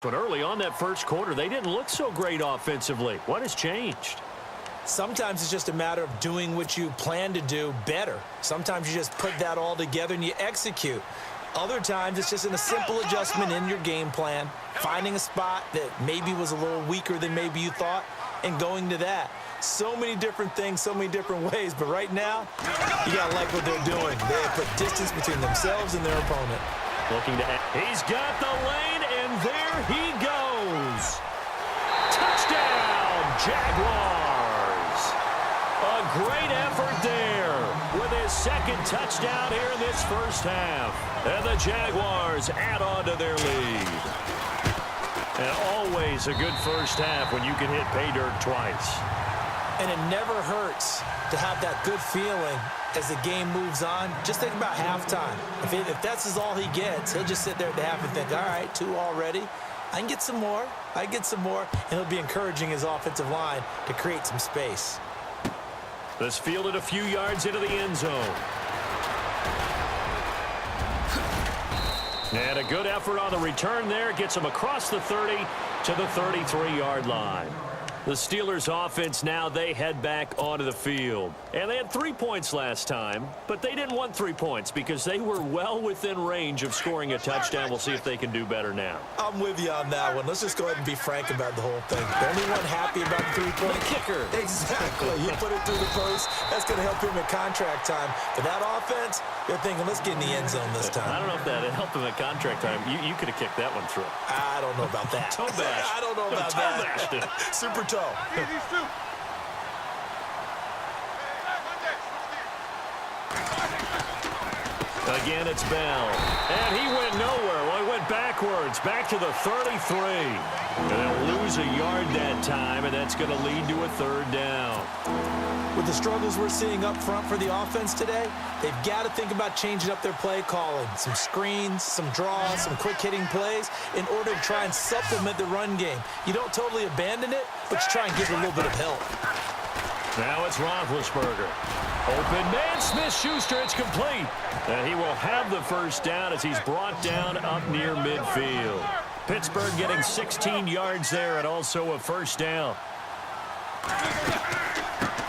But early on that first quarter, they didn't look so great offensively. What has changed? Sometimes it's just a matter of doing what you plan to do better. Sometimes you just put that all together and you execute. Other times it's just a simple adjustment in your game plan, finding a spot that maybe was a little weaker than maybe you thought, and going to that. So many different things, so many different ways. But right now, you got to like what they're doing. They have put distance between themselves and their opponent. Looking to he's got the lane, and there he goes. Touchdown, Jaguars. A great effort there with his second touchdown here in this first half. And the Jaguars add on to their lead. And always a good first half when you can hit pay dirt twice. And it never hurts to have that good feeling as the game moves on. Just think about halftime. If that's all he gets, he'll just sit there at the half and think, all right, 2 already. I can get some more. I can get some more. And he'll be encouraging his offensive line to create some space. This fielded a few yards into the end zone. And a good effort on the return there. Gets him across the 30 to the 33-yard line. The Steelers offense now, they head back onto the field. And they had 3 points last time, but they didn't want 3 points because they were well within range of scoring a touchdown. We'll see if they can do better now. I'm with you on that one. Let's just go ahead and be frank about the whole thing. The only one happy about the 3-point kicker. Exactly. You put it through the post. That's going to help him at contract time. For that offense, they're thinking, let's get in the end zone this time. I don't know if that helped him at contract time. You could have kicked that one through. I don't know about that. Toe bash. I don't know about that. Super toe. Again, it's Bell. And he went nowhere. Well, he went backwards, back to the 33. And they'll lose a yard that time, and that's going to lead to a 3rd down. With the struggles we're seeing up front for the offense today, they've got to think about changing up their play calling. Some screens, some draws, some quick-hitting plays in order to try and supplement the run game. You don't totally abandon it, but you try and give it a little bit of help. Now it's Roethlisberger. Open man, Smith-Schuster, it's complete. And he will have the first down as he's brought down up near midfield. Pittsburgh getting 16 yards there and also a first down.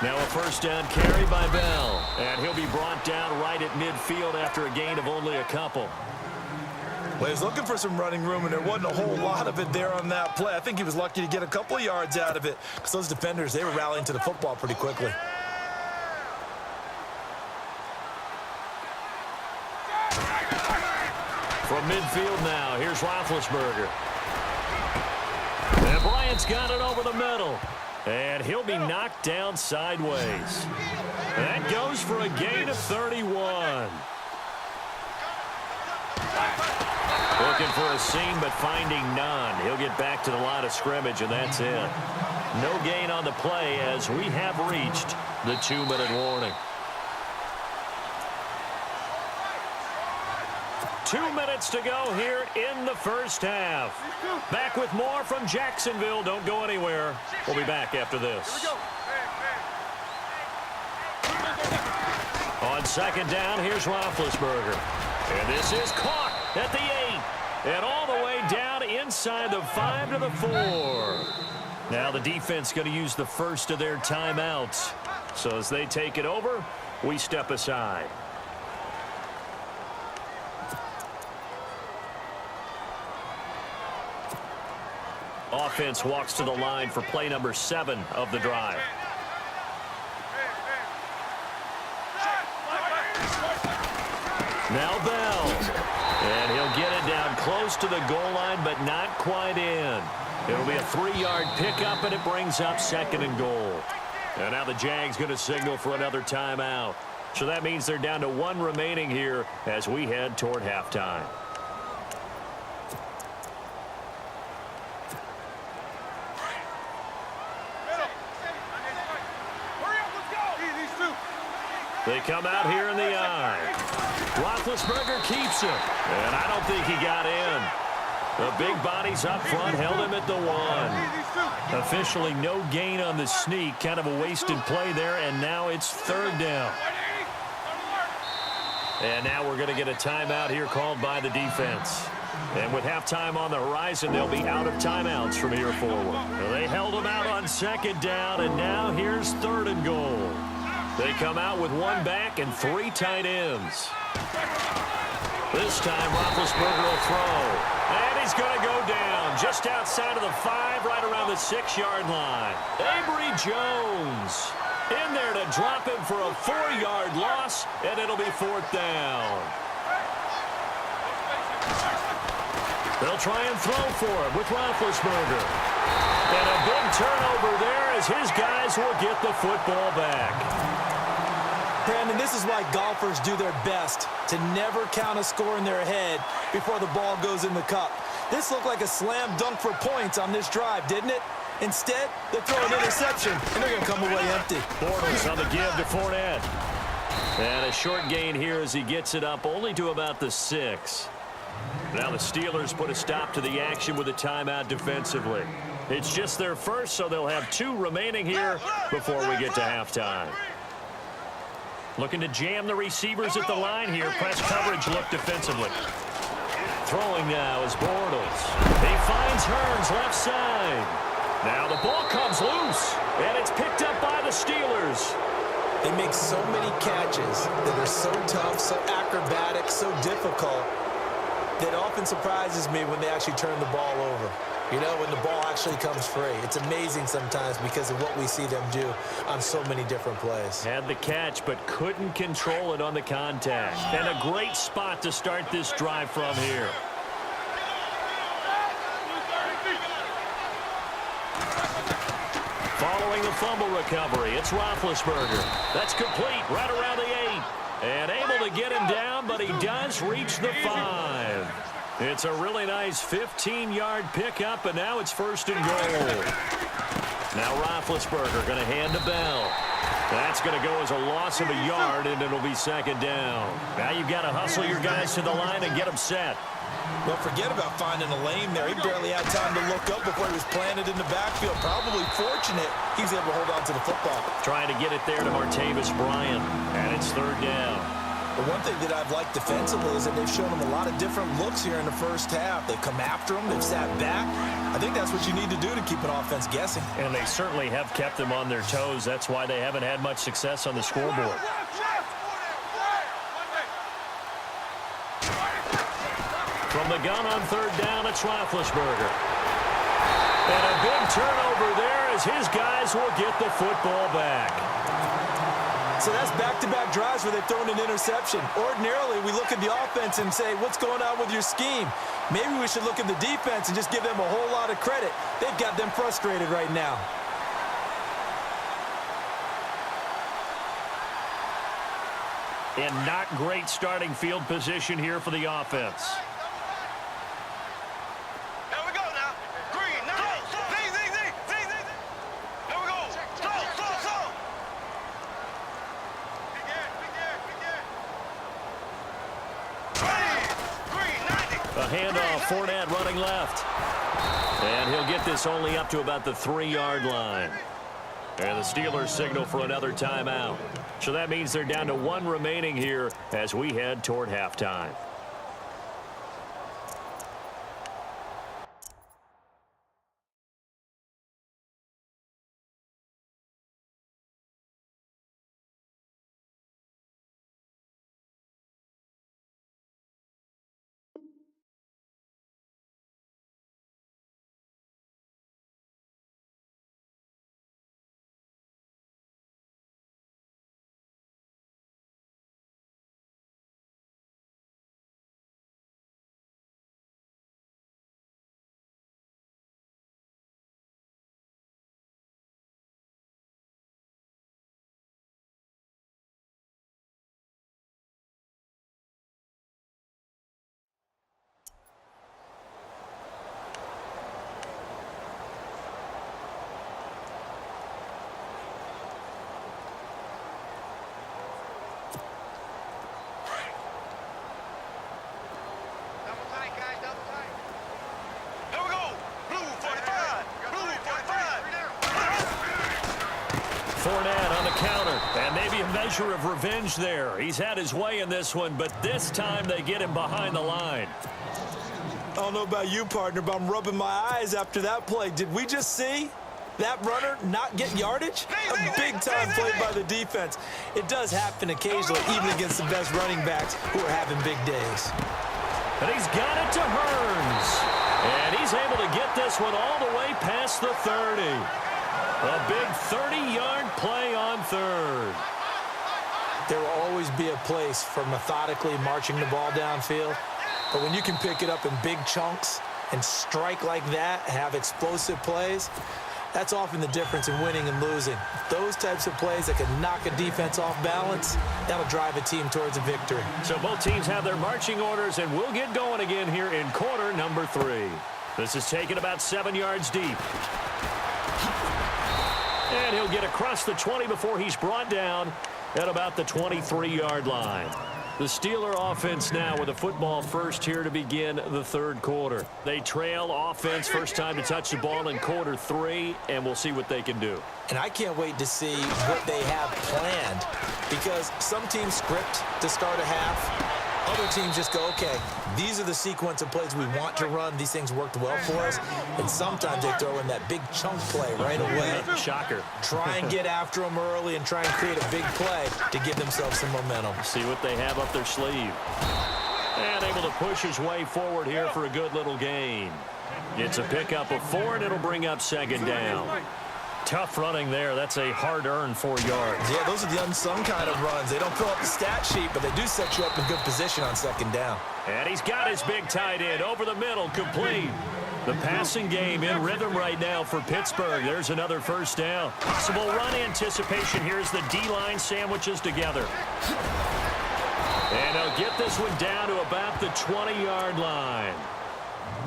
Now a first down carry by Bell. And he'll be brought down right at midfield after a gain of only a couple. Well, he was looking for some running room, and there wasn't a whole lot of it there on that play. I think he was lucky to get a couple of yards out of it because those defenders, they were rallying to the football pretty quickly. From midfield now, here's Roethlisberger. And Bryant's got it over the middle. And he'll be knocked down sideways. That goes for a gain of 31. Looking for a seam, but finding none. He'll get back to the line of scrimmage, and that's it. No gain on the play as we have reached the 2-minute warning. 2 minutes to go here in the first half. Back with more from Jacksonville. Don't go anywhere. We'll be back after this. On second down, here's Roethlisberger. And this is caught at the 8. And all the way down inside the 5 to the 4. Now the defense going to use the first of their timeouts. So as they take it over, we step aside. Offense walks to the line for play number 7 of the drive. Now Bell. And he'll get it down close to the goal line, but not quite in. It'll be a 3-yard pickup, and it brings up 2nd and goal. And now the Jags going to signal for another timeout. So that means they're down to 1 remaining here as we head toward halftime. They come out here in the eye. Roethlisberger keeps him. And I don't think he got in. The big bodies up front held him at the 1. Officially no gain on the sneak. Kind of a wasted play there. And now it's 3rd down. And now we're going to get a timeout here called by the defense. And with halftime on the horizon, they'll be out of timeouts from here forward. They held them out on second down, and now here's 3rd and goal. They come out with 1 back and 3 tight ends. This time, Roethlisberger will throw. And he's going to go down just outside of the 5, right around the 6-yard line. Avery Jones in there to drop him for a 4-yard loss, and it'll be 4th down. They'll try and throw for him with Roethlisberger. And a big turnover there as his guys will get the football back. Brandon, this is why golfers do their best to never count a score in their head before the ball goes in the cup. This looked like a slam dunk for points on this drive, didn't it? Instead, they throw an interception, and they're going to come away empty. Bortles on the give to Fournette. And a short gain here as he gets it up only to about the 6. Now the Steelers put a stop to the action with a timeout defensively. It's just their first, so they'll have 2 remaining here before we get to halftime. Looking to jam the receivers at the line here. Press coverage look defensively. Throwing now is Bortles. He finds Hearns left side. Now the ball comes loose, and it's picked up by the Steelers. They make so many catches that are so tough, so acrobatic, so difficult, that often surprises me when they actually turn the ball over. You know, when the ball actually comes free. It's amazing sometimes because of what we see them do on so many different plays. Had the catch, but couldn't control it on the contact. And a great spot to start this drive from here. Following the fumble recovery, it's Roethlisberger. That's complete right around the 8. And able to get him down, but he does reach the 5. It's a really nice 15-yard pickup, and now it's 1st and goal. Now Roethlisberger going to hand to Bell. That's going to go as a loss of a yard, and it'll be 2nd down. Now you've got to hustle your guys to the line and get them set. Well, forget about finding a lane there. He barely had time to look up before he was planted in the backfield. Probably fortunate he was able to hold on to the football. Trying to get it there to Martavis Bryant, and it's 3rd down. The one thing that I've liked defensively is that they've shown them a lot of different looks here in the first half. They've come after them. They've sat back. I think that's what you need to do to keep an offense guessing. And they certainly have kept them on their toes. That's why they haven't had much success on the scoreboard. From the gun on 3rd down, it's Roethlisberger. And a big turnover there as his guys will get the football back. So that's back-to-back drives where they've thrown an interception. Ordinarily, we look at the offense and say, what's going on with your scheme? Maybe we should look at the defense and just give them a whole lot of credit. They've got them frustrated right now. And not great starting field position here for the offense. A handoff, Fournette running left. And he'll get this only up to about the 3-yard line. And the Steelers signal for another timeout. So that means they're down to 1 remaining here as we head toward halftime. Fournette on the counter, and maybe a measure of revenge there. He's had his way in this one, but this time they get him behind the line. don't know about you, partner, but I'm rubbing my eyes after that play. Did we just see that runner not get yardage? A big-time play by the defense. It does happen occasionally, even against the best running backs who are having big days. And he's got it to Hearns. And he's able to get this one all the way past the 30. A big 30-yard play on third. There will always be a place for methodically marching the ball downfield. But when you can pick it up in big chunks and strike like that, have explosive plays, that's often the difference in winning and losing. Those types of plays that can knock a defense off balance, that'll drive a team towards a victory. So both teams have their marching orders, and we'll get going again here in quarter number 3. This is taken about 7 yards deep. And he'll get across the 20 before he's brought down at about the 23-yard line. The Steeler offense now with a football first here to begin the third quarter. They trail offense, first time to touch the ball in quarter 3, and we'll see what they can do. And I can't wait to see what they have planned, because some teams script to start a half. Other teams just go, okay, these are the sequence of plays we want to run. These things worked well for us. And sometimes they throw in that big chunk play right away. Shocker. Try and get after them early and try and create a big play to give themselves some momentum. See what they have up their sleeve. And able to push his way forward here for a good little gain. It's a pickup of 4, and it'll bring up second down. Tough running there. That's a hard-earned 4 yards. Yeah, those are the unsung kind of runs. They don't fill up the stat sheet, but they do set you up in good position on second down. And he's got his big tight end over the middle, complete. The passing game in rhythm right now for Pittsburgh. There's another first down. Possible run anticipation here as the D-line sandwiches together. And he'll get this one down to about the 20-yard line.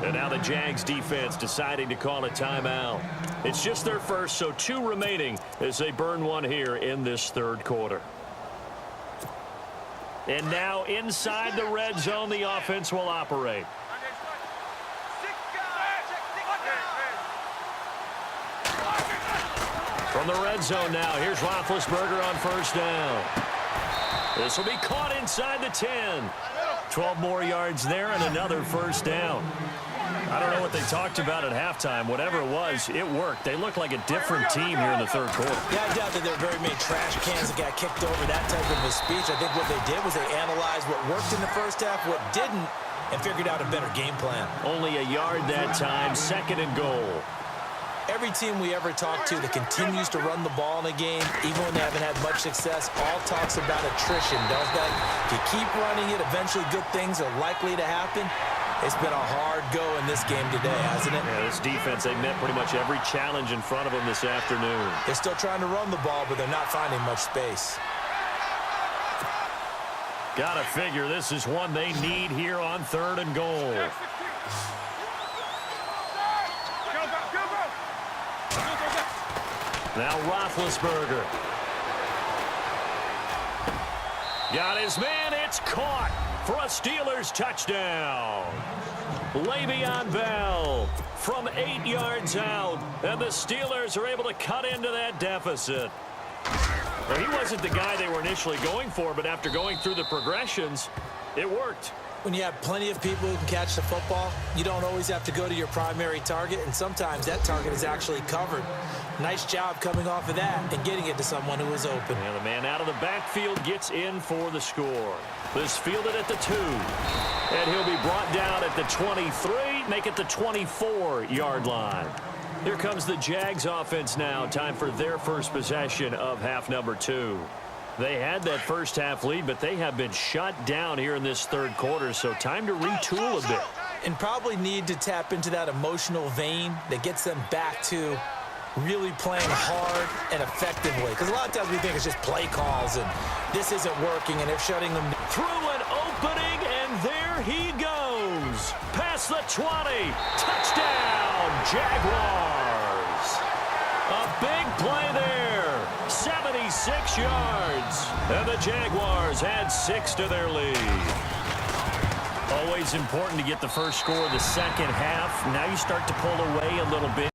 And now the Jags defense deciding to call a timeout. It's just their first, so 2 remaining as they burn one here in this third quarter. And now inside the red zone, the offense will operate. From the red zone now, here's Roethlisberger on first down. This will be caught inside the 10. 12 more yards there and another first down. I don't know what they talked about at halftime. Whatever it was, it worked. They look like a different team here in the third quarter. Yeah, I doubt that there are very many trash cans that got kicked over, that type of a speech. I think what they did was they analyzed what worked in the first half, what didn't, and figured out a better game plan. Only a yard that time, second and goal. Every team we ever talk to that continues to run the ball in a game, even when they haven't had much success, all talks about attrition, does that? If you keep running it, eventually good things are likely to happen. It's been a hard go in this game today, hasn't it? Yeah, this defense, they met pretty much every challenge in front of them this afternoon. They're still trying to run the ball, but they're not finding much space. Gotta figure this is one they need here on third and goal. Now Roethlisberger. Got his man. It's caught for a Steelers touchdown. Le'Veon Bell from 8 yards out. And the Steelers are able to cut into that deficit. Well, he wasn't the guy they were initially going for, but after going through the progressions, it worked. When you have plenty of people who can catch the football, you don't always have to go to your primary target, and sometimes that target is actually covered. Nice job coming off of that and getting it to someone who was open. And the man out of the backfield gets in for the score. This fielded at the 2. And he'll be brought down at the 23, make it the 24-yard line. Here comes the Jags offense now. Time for their first possession of half number 2. They had that first half lead, but they have been shut down here in this third quarter, so time to retool a bit. And probably need to tap into that emotional vein that gets them back to really playing hard and effectively. Because a lot of times we think it's just play calls and this isn't working and they're shutting them down. Through an opening, and there he goes. Past the 20. Touchdown, Jaguars. A big play there. 76 yards. And the Jaguars add 6 to their lead. Always important to get the first score of the second half. Now you start to pull away a little bit.